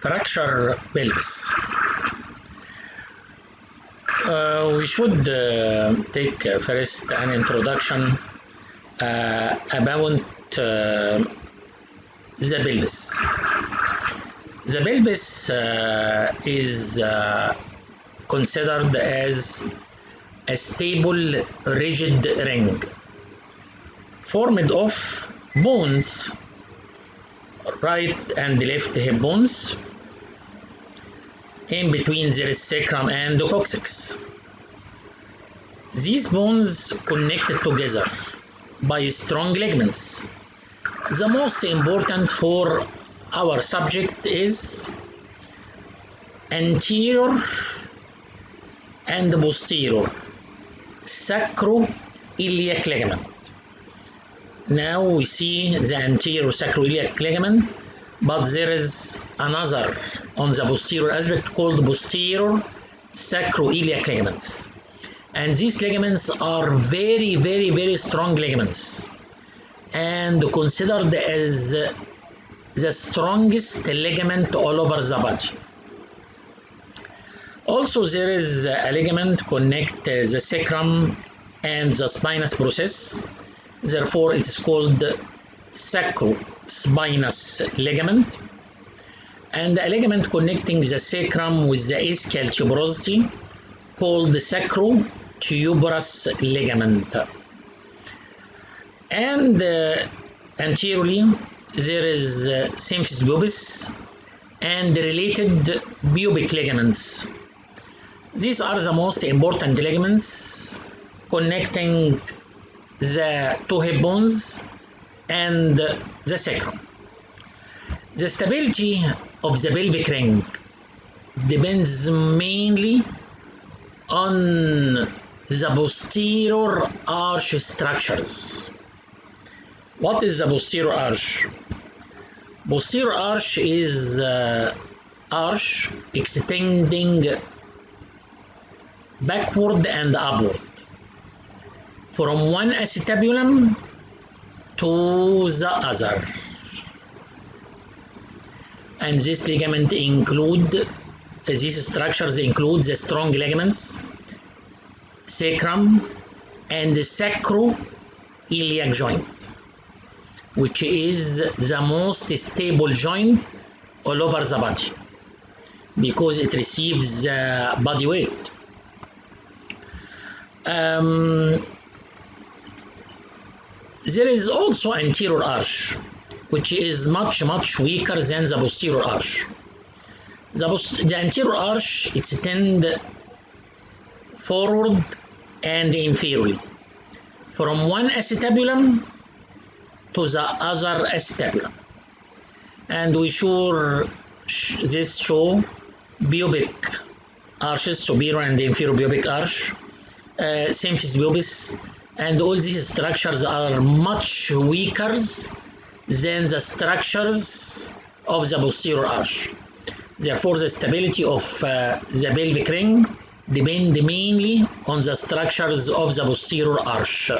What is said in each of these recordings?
Fracture pelvis. We should take first an introduction about the pelvis. The pelvis is considered as a stable, rigid ring formed of bones, right and left hip bones. In between there is sacrum and the coccyx. These bones connected together by strong ligaments. The most important for our subject is anterior and posterior sacroiliac ligament. Now we see the anterior sacroiliac ligament, but there is another on the posterior aspect called posterior sacroiliac ligaments. And these ligaments are very, very, very strong ligaments and considered as the strongest ligament all over the body. Also, there is a ligament connect the sacrum and the spinous process. Therefore, it is called sacrospinous ligament. And a ligament connecting the sacrum with the ischial tuberosity called the sacrotuberous ligament. And anteriorly, there is symphysis pubis and related pubic ligaments. These are the most important ligaments connecting the two hip bones and the sacrum. The stability of the pelvic ring depends mainly on the posterior arch structures. What is the posterior arch? Posterior arch is arch extending backward and upward from one acetabulum to the other. And this ligament these structures include the strong ligaments, sacrum, and the sacroiliac joint, which is the most stable joint all over the body because it receives body weight. There is also anterior arch, which is much weaker than the posterior arch. The anterior arch extends forward and inferiorly from one acetabulum to the other acetabulum. And we this show pubic arches, superior and inferior pubic arch, symphysis pubis, and all these structures are much weaker than the structures of the posterior arch. Therefore, the stability of the pelvic ring depends mainly on the structures of the posterior arch.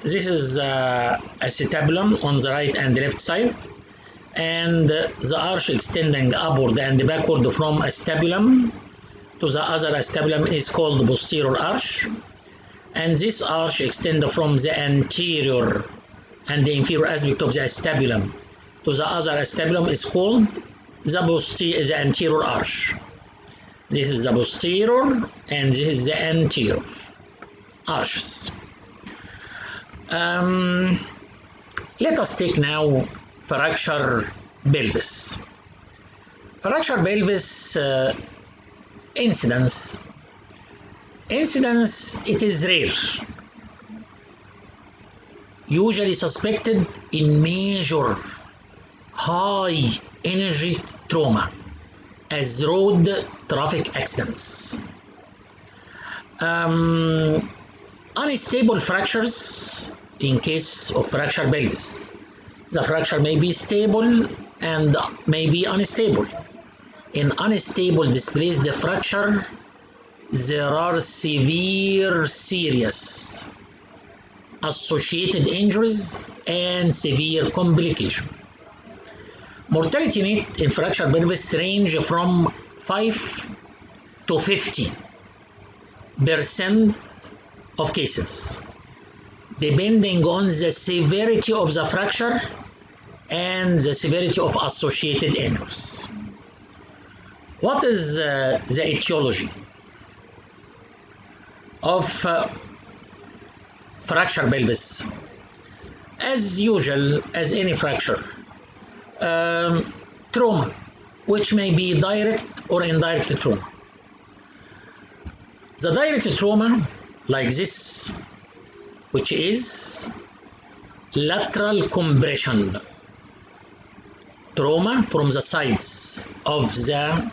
This is acetabulum on the right and left side, and the arch extending upward and backward from acetabulum to the other acetabulum is called posterior arch, and this arch extends from the anterior and the inferior aspect of the acetabulum to the other acetabulum is called the anterior arch. This is the posterior and this is the anterior arches. Let us take now fracture pelvis. Fracture pelvis incidence, it is rare, usually suspected in major high energy trauma as road traffic accidents. Unstable fractures in case of fracture pelvis. The fracture may be stable and may be unstable. In unstable displaced fracture, there are serious associated injuries and severe complications. Mortality rate in fractured pelvis range from 5 to 50% of cases, depending on the severity of the fracture and the severity of associated injuries. What is the etiology of fractured pelvis? As usual, as any fracture, trauma, which may be direct or indirect trauma. The direct trauma, like this, which is lateral compression, trauma from the sides of the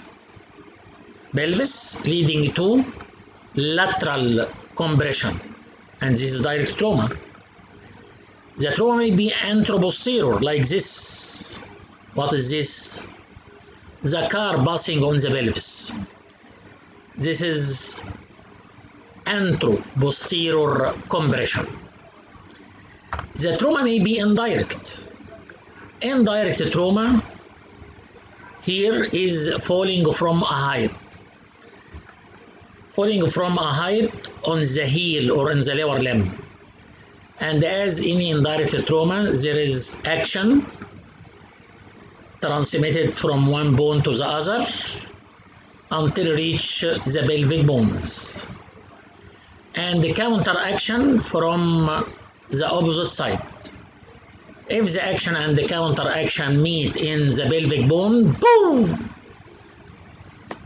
pelvis leading to lateral compression, and this is direct trauma. The trauma may be anteroposterior, like this. What is this? The car passing on the pelvis. This is anteroposterior compression. The trauma may be indirect. Indirect trauma here is falling from a height. Falling from a height on the heel or in the lower limb. And as any indirect trauma, there is action transmitted from one bone to the other until reach the pelvic bones, and the counteraction from the opposite side. If the action and the counteraction meet in the pelvic bone, boom!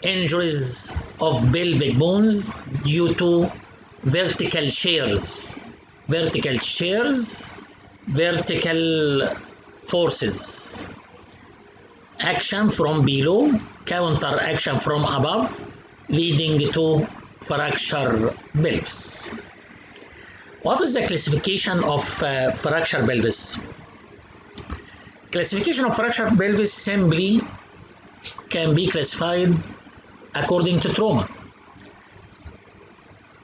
Injuries of pelvic bones due to vertical shears, vertical forces. Action from below, counteraction from above, leading to fracture pelvis. What is the classification of fracture pelvis? Classification of fracture pelvis simply can be classified according to trauma.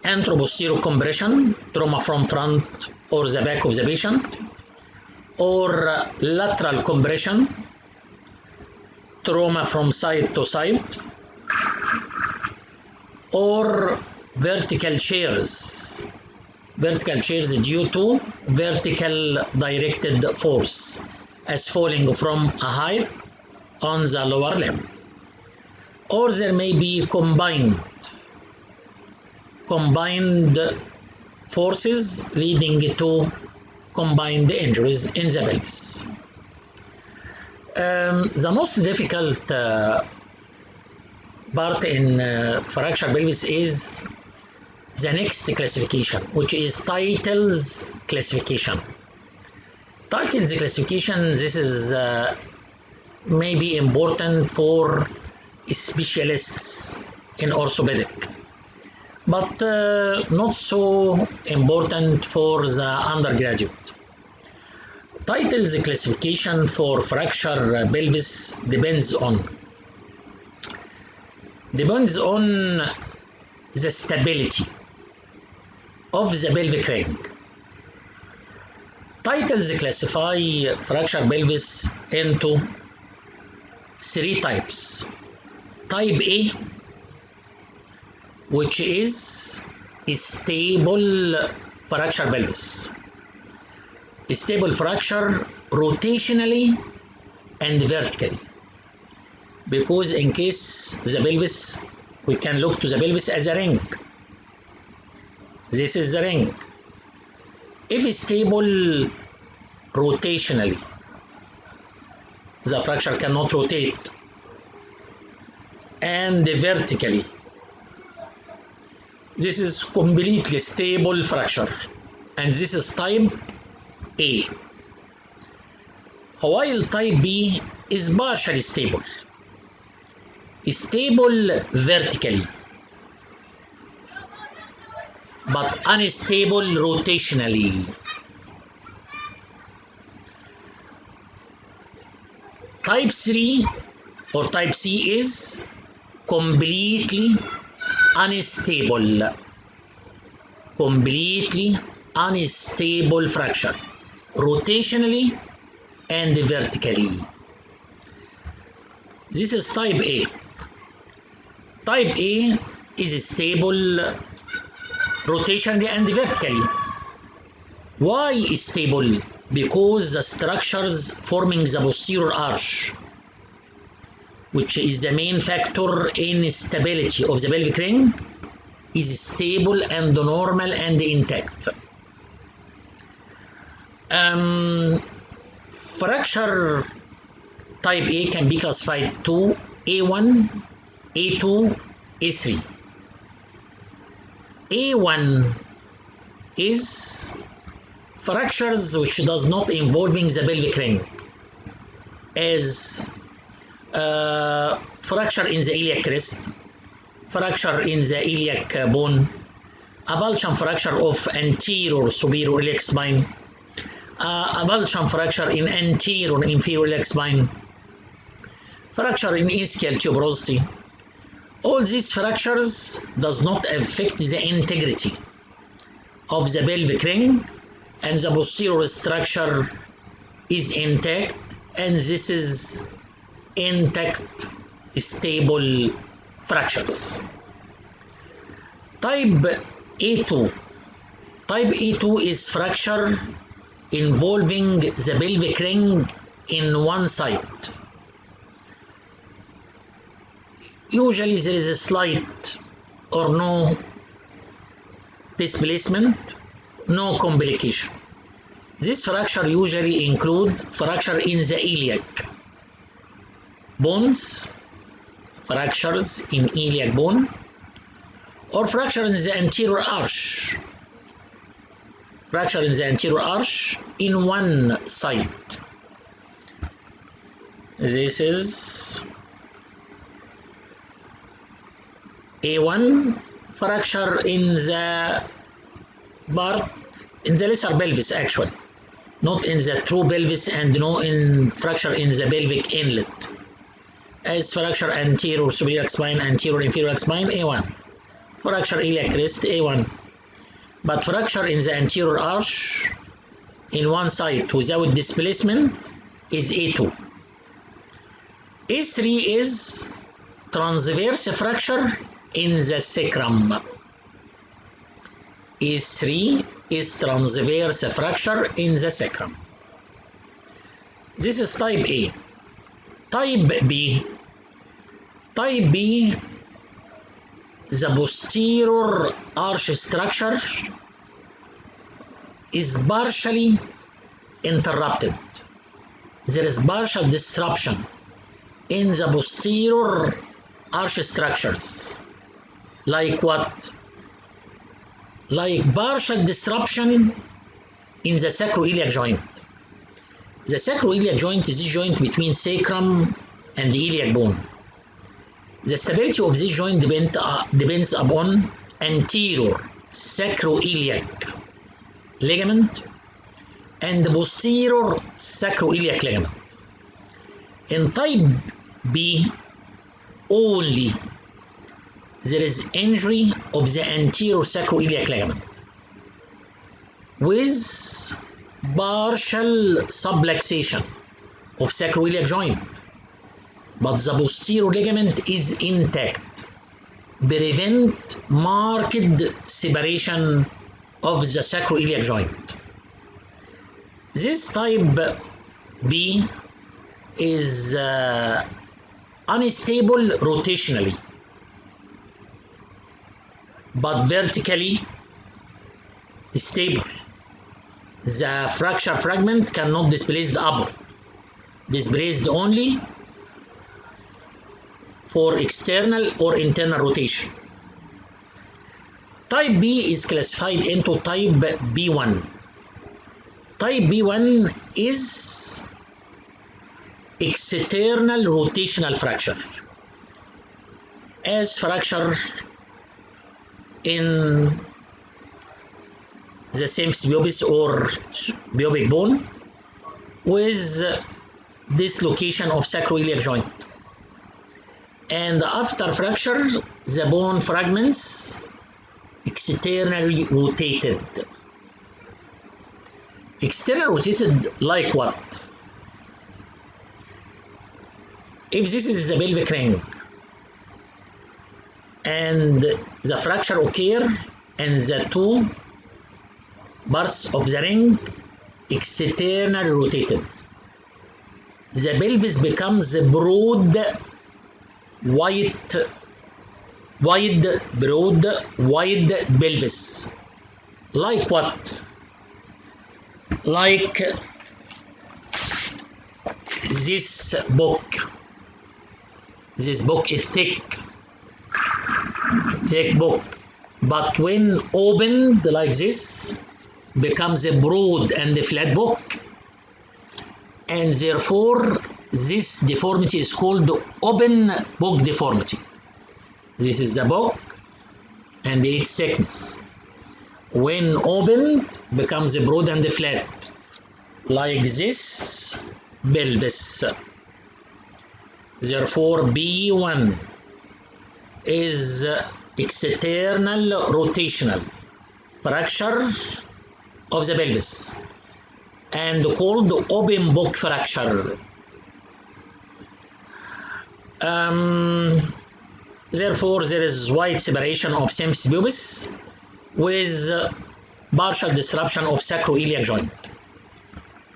Anteroposterior compression, trauma from front or the back of the patient, or lateral compression, trauma from side to side, or vertical shears due to vertical directed force as falling from a height on the lower limb, or there may be combined forces leading to combined injuries in the pelvis. The most difficult part in fracture pelvis is the next classification, which is titles classification. Titles classification, this is maybe important for specialists in orthopedic, but not so important for the undergraduate. Titles classification for fracture pelvis depends on the stability of the pelvic ring. Titles classify fracture pelvis into three types. Type A, which is stable fracture pelvis. Stable fracture rotationally and vertically, because in case the pelvis, we can look to the pelvis as a ring. This is the ring. If it's stable rotationally, the fracture cannot rotate, and vertically, this is completely stable fracture, and this is type A. While type B is partially stable vertically, but unstable rotationally. Type 3 or type C is completely unstable fracture, rotationally and vertically. This is type A. Type A is stable rotationally and vertically. Why is stable? Because the structures forming the posterior arch, which is the main factor in stability of the pelvic ring, is stable and normal and intact. Fracture type A can be classified to A1, A2, A3. A1 is fractures which does not involving the pelvic ring, as fracture in the iliac crest, fracture in the iliac bone, avulsion fracture of anterior superior iliac spine, avulsion fracture in anterior inferior iliac spine, fracture in ischial tuberosity. All these fractures does not affect the integrity of the pelvic ring, and the posterior structure is intact, and this is intact stable fractures. Type A2. Type A2 is fracture involving the pelvic ring in one side. Usually there is a slight or no displacement, no complication. This fracture usually include fracture in the iliac bones, fractures in iliac bone, or fracture in the anterior arch, fracture in the anterior arch in one side. This is A1, fracture in the part, in the lesser pelvis actually, not in the true pelvis, and no in fracture in the pelvic inlet, as fracture anterior superior spine, anterior inferior spine, A1, fracture iliac crest, A1, but fracture in the anterior arch in one side without displacement is A2. A3 is transverse fracture in the sacrum. A3 is transverse fracture in the sacrum. This is type A. Type B. Type B, the posterior arch structure is partially interrupted. There is partial disruption in the posterior arch structures. Like what? Like partial disruption in the sacroiliac joint. The sacroiliac joint is the joint between sacrum and the iliac bone. The stability of this joint depends upon anterior sacroiliac ligament and the posterior sacroiliac ligament. In type B only, there is injury of the anterior sacroiliac ligament with partial subluxation of sacroiliac joint, but the posterior ligament is intact, prevent marked separation of the sacroiliac joint. This type B is unstable rotationally, but vertically stable. The fracture fragment cannot displace the upper, displaced only for external or internal rotation. Type B is classified into type B1. Type B1 is external rotational fracture, as fracture in the symphysis pubis or pubic bone with dislocation of sacroiliac joint. And after fracture, the bone fragments externally rotated. Externally rotated like what? If this is the pelvic ring and the fracture occur and the two parts of the ring externally rotated, the pelvis becomes broad wide pelvis. Like what? Like this book. This book is thick book, but when opened like this becomes a broad and flat book, and therefore this deformity is called open book deformity. This is the book and its thickness. When opened becomes broad and flat, like this pelvis. Therefore B1 is external rotational fracture of the pelvis and called open book fracture. Therefore there is wide separation of symphysis pubis with partial disruption of sacroiliac joint.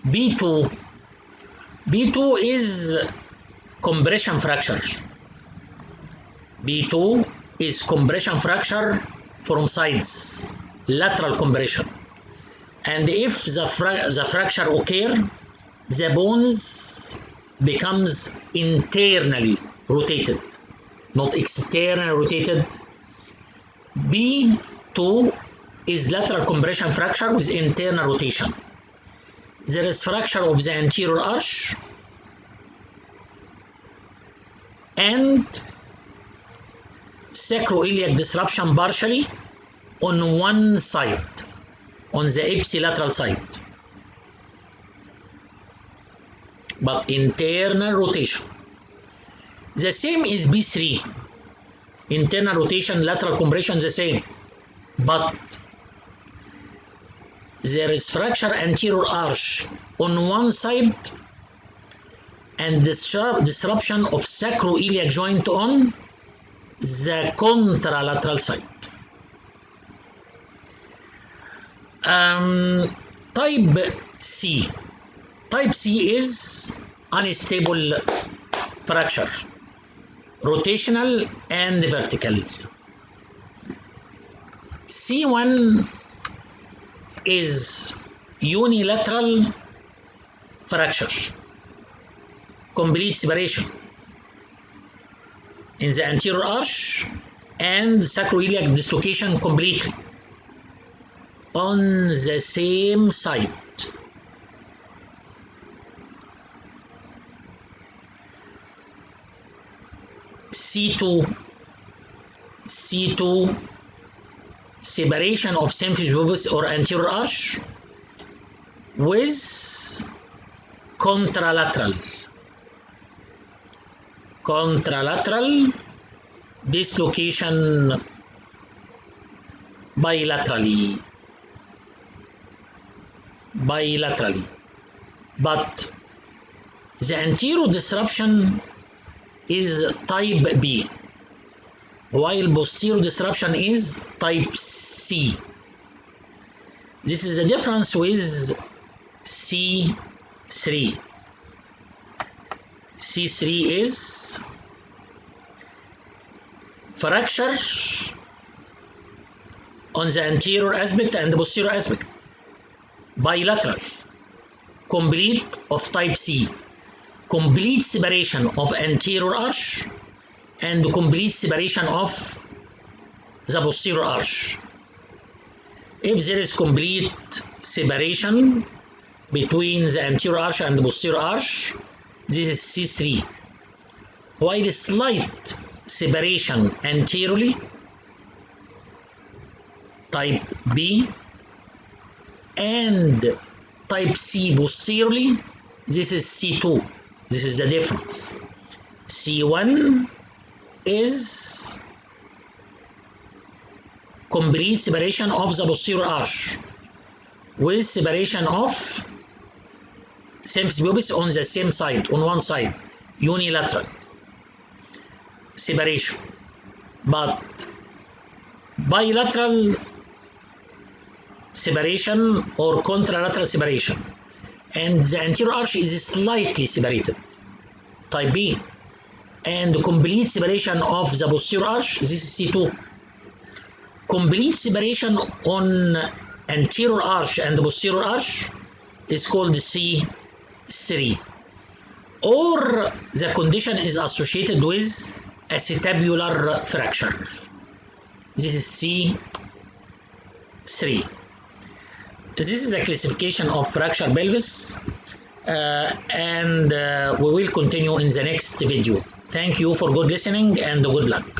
B2 is compression fracture. B2 is compression fracture from sides, lateral compression. And if the fracture occur, the bones becomes internally rotated, not externally rotated. B2 is lateral compression fracture with internal rotation. There is fracture of the anterior arch and sacroiliac disruption partially on one side, on the ipsilateral side, but internal rotation. The same is B3, internal rotation, lateral compression, the same, but there is fracture anterior arch on one side and disruption of sacroiliac joint on the contralateral side. Type C. Type C is unstable fracture, rotational and vertical. C1 is unilateral fracture, complete separation in the anterior arch and sacroiliac dislocation completely on the same side. C2 separation of symphysis pubis or anterior arch with contralateral dislocation bilaterally, but the anterior disruption is type B, while posterior disruption is type C. This is the difference with C3. C3 is fracture on the anterior aspect and the posterior aspect, bilateral, complete of type C, complete separation of anterior arch and complete separation of the posterior arch. If there is complete separation between the anterior arch and the posterior arch, this is C3. While slight separation anteriorly, type B, and type C posteriorly, this is C2. This is the difference. C1 is complete separation of the posterior arch with separation of symphysis pubis on the same side, on one side, unilateral. separation, but bilateral separation or contralateral separation, and the anterior arch is slightly separated, type B, and complete separation of the posterior arch, this is C2. Complete separation on anterior arch and posterior arch is called C3, or the condition is associated with acetabular fracture, this is C3. This is a classification of fracture pelvis, and we will continue in the next video. Thank you for good listening and good luck.